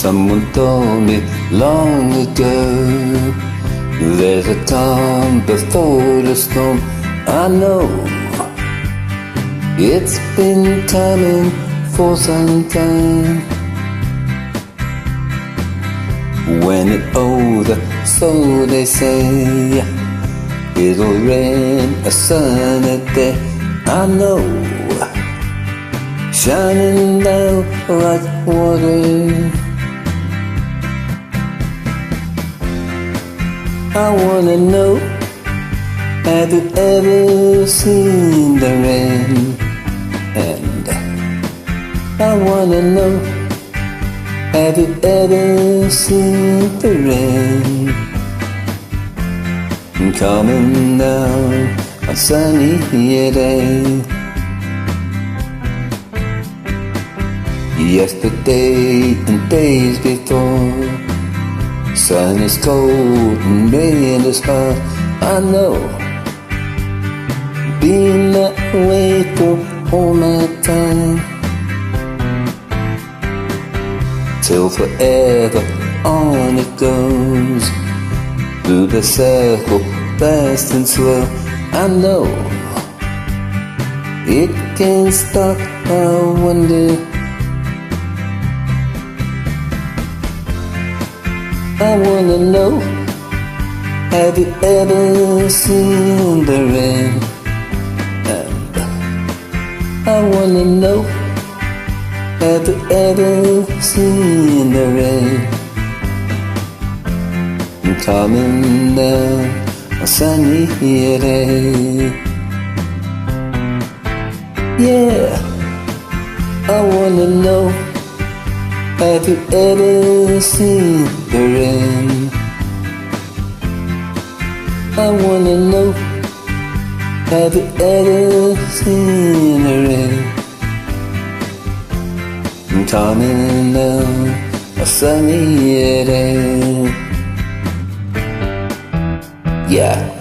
Someone told me long ago, there's a calm before the storm. I know it's been coming for some time. When it's over, so they say, it'll rain a sunny day. I know, shining down like water. I wanna know, have you ever seen the rain? And I wanna know, have you ever seen the rain coming down on sunny day? Yesterday and days before, sun is cold and rain is hot. I know, been that way for all my time. Till forever on it goes, through the circle, fast and slow. I know, it can't stop, I wonder. I wanna know, have you ever seen the rain? And I wanna know, have you ever seen the rain coming down a sunny day? Yeah, I wanna know, have you ever seen the rain? I wanna know, have you ever seen the rain coming down a sunny day? Yeah.